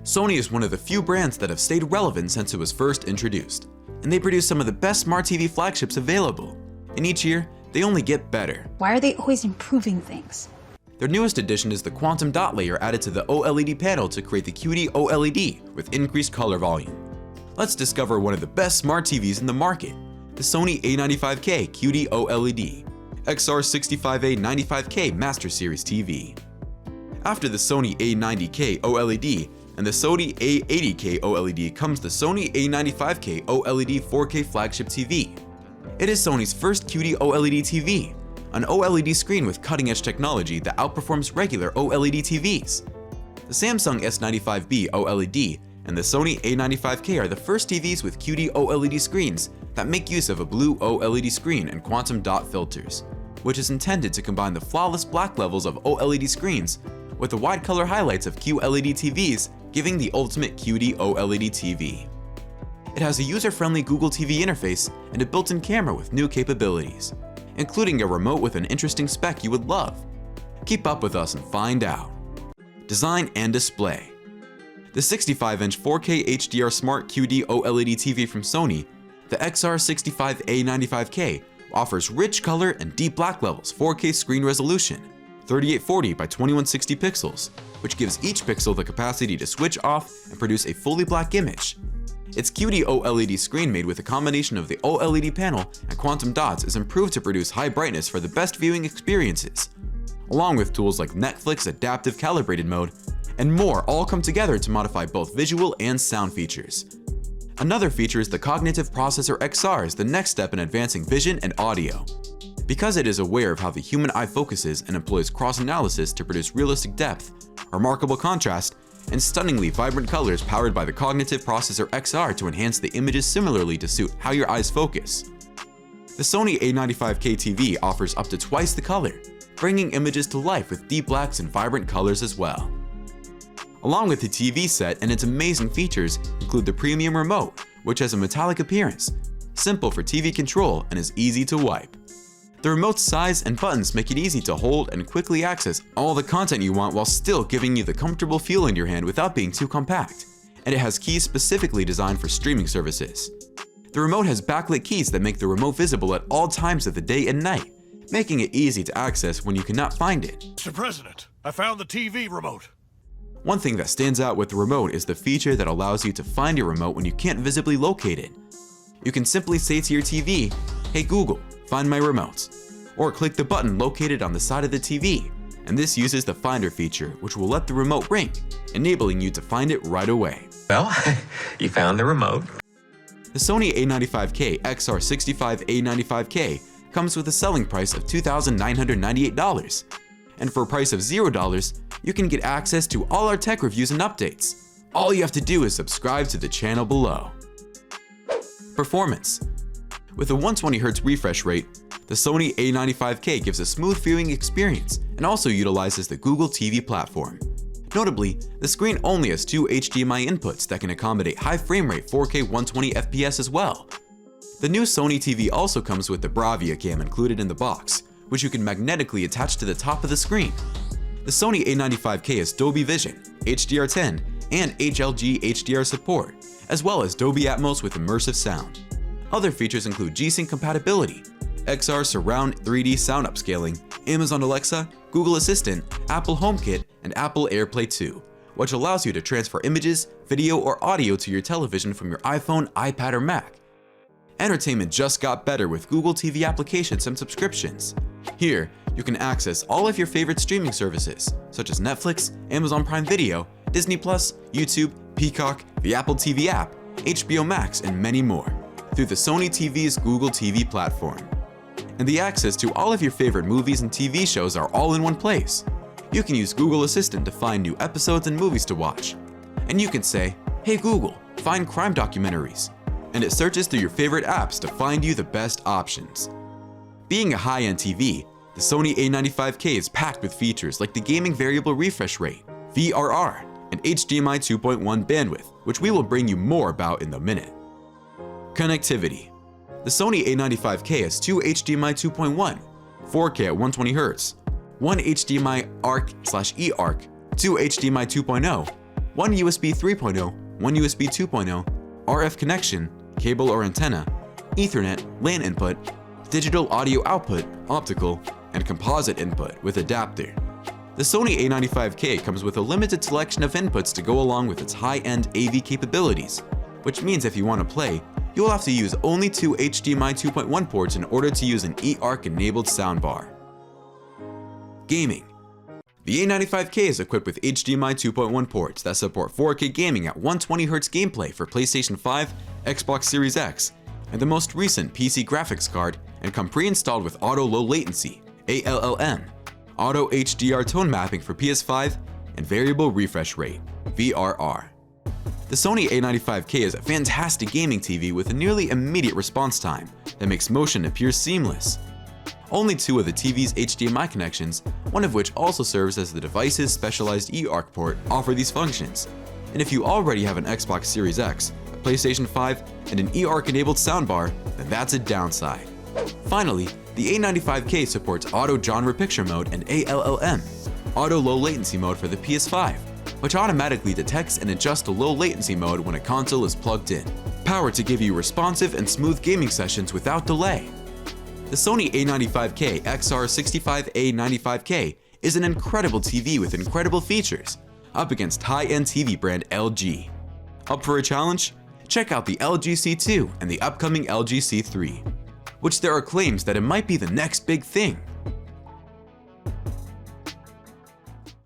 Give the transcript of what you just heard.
Sony is one of the few brands that have stayed relevant since it was first introduced, and they produce some of the best smart TV flagships available, and each year, they only get better. Why are they always improving things? Their newest addition is the quantum dot layer added to the OLED panel to create the QD-OLED with increased color volume. Let's discover one of the best smart TVs in the market, the Sony A95K QD-OLED, XR-65A95K Master Series TV. After the Sony A90K OLED and the Sony A80K OLED comes the Sony A95K OLED 4K flagship TV. It is Sony's first QD-OLED TV, an OLED screen with cutting-edge technology that outperforms regular OLED TVs. The Samsung S95B OLED and the Sony A95K are the first TVs with QD-OLED screens that make use of a blue OLED screen and quantum dot filters, which is intended to combine the flawless black levels of OLED screens with the wide color highlights of QLED TVs, giving the ultimate QD-OLED TV. It has a user-friendly Google TV interface and a built-in camera with new capabilities, including a remote with an interesting spec you would love. Keep up with us and find out. Design and display. The 65-inch 4K HDR Smart QD OLED TV from Sony, the XR-65A95K, offers rich color and deep black levels 4K screen resolution, 3840 by 2160 pixels, which gives each pixel the capacity to switch off and produce a fully black image. Its QD OLED screen made with a combination of the OLED panel and quantum dots is improved to produce high brightness for the best viewing experiences, along with tools like Netflix Adaptive Calibrated Mode, and more all come together to modify both visual and sound features. Another feature is the Cognitive Processor XR is the next step in advancing vision and audio. Because it is aware of how the human eye focuses and employs cross-analysis to produce realistic depth, remarkable contrast, and stunningly vibrant colors powered by the Cognitive Processor XR to enhance the images similarly to suit how your eyes focus. The Sony A95K TV offers up to twice the color, bringing images to life with deep blacks and vibrant colors as well. Along with the TV set and its amazing features include the premium remote, which has a metallic appearance, simple for TV control, and is easy to wipe. The remote's size and buttons make it easy to hold and quickly access all the content you want while still giving you the comfortable feel in your hand without being too compact, and it has keys specifically designed for streaming services. The remote has backlit keys that make the remote visible at all times of the day and night, making it easy to access when you cannot find it. Mr. President, I found the TV remote. One thing that stands out with the remote is the feature that allows you to find your remote when you can't visibly locate it. You can simply say to your TV, "Hey Google, find my remote," or click the button located on the side of the TV, and this uses the Finder feature, which will let the remote ring, enabling you to find it right away. Well, you found the remote. The Sony A95K XR-65A95K comes with a selling price of $2,998, and for a price of $0, you can get access to all our tech reviews and updates. All you have to do is subscribe to the channel below. Performance. With a 120Hz refresh rate, the Sony A95K gives a smooth viewing experience and also utilizes the Google TV platform. Notably, the screen only has 2 HDMI inputs that can accommodate high frame rate 4K 120 FPS as well. The new Sony TV also comes with the Bravia cam included in the box, which you can magnetically attach to the top of the screen. The Sony A95K has Dolby Vision, HDR10, and HLG HDR support, as well as Dolby Atmos with immersive sound. Other features include G-Sync compatibility, XR Surround 3D sound upscaling, Amazon Alexa, Google Assistant, Apple HomeKit, and Apple AirPlay 2, which allows you to transfer images, video, or audio to your television from your iPhone, iPad, or Mac. Entertainment just got better with Google TV applications and subscriptions. Here, you can access all of your favorite streaming services, such as Netflix, Amazon Prime Video, Disney+, YouTube, Peacock, the Apple TV app, HBO Max, and many more, through the Sony TV's Google TV platform. And the access to all of your favorite movies and TV shows are all in one place. You can use Google Assistant to find new episodes and movies to watch. And you can say, "Hey Google, find crime documentaries," and it searches through your favorite apps to find you the best options. Being a high-end TV, the Sony A95K is packed with features like the gaming variable refresh rate, VRR, and HDMI 2.1 bandwidth, which we will bring you more about in a minute. Connectivity. The Sony A95K has 2 HDMI 2.1, 4K at 120Hz, 1 HDMI ARC/eARC, 2 HDMI 2.0, one USB 3.0, one USB 2.0, RF connection, cable or antenna, Ethernet, LAN input, digital audio output, optical, and composite input with adapter. The Sony A95K comes with a limited selection of inputs to go along with its high-end AV capabilities, which means if you want to play, you'll have to use only two HDMI 2.1 ports in order to use an eARC-enabled soundbar. Gaming. The A95K is equipped with HDMI 2.1 ports that support 4K gaming at 120Hz gameplay for PlayStation 5, Xbox Series X, and the most recent PC graphics card, and come pre-installed with Auto Low Latency, ALLM, Auto HDR tone mapping for PS5, and Variable Refresh Rate, VRR. The Sony A95K is a fantastic gaming TV with a nearly immediate response time that makes motion appear seamless. Only two of the TV's HDMI connections, one of which also serves as the device's specialized eARC port, offer these functions. And if you already have an Xbox Series X, a PlayStation 5, and an eARC-enabled soundbar, then that's a downside. Finally, the A95K supports Auto Genre Picture Mode and ALLM, Auto Low Latency Mode for the PS5, which automatically detects and adjusts to low latency mode when a console is plugged in, powered to give you responsive and smooth gaming sessions without delay. The Sony A95K XR-65A95K is an incredible TV with incredible features, up against high-end TV brand LG. Up for a challenge? Check out the LG C2 and the upcoming LG C3, which there are claims that it might be the next big thing.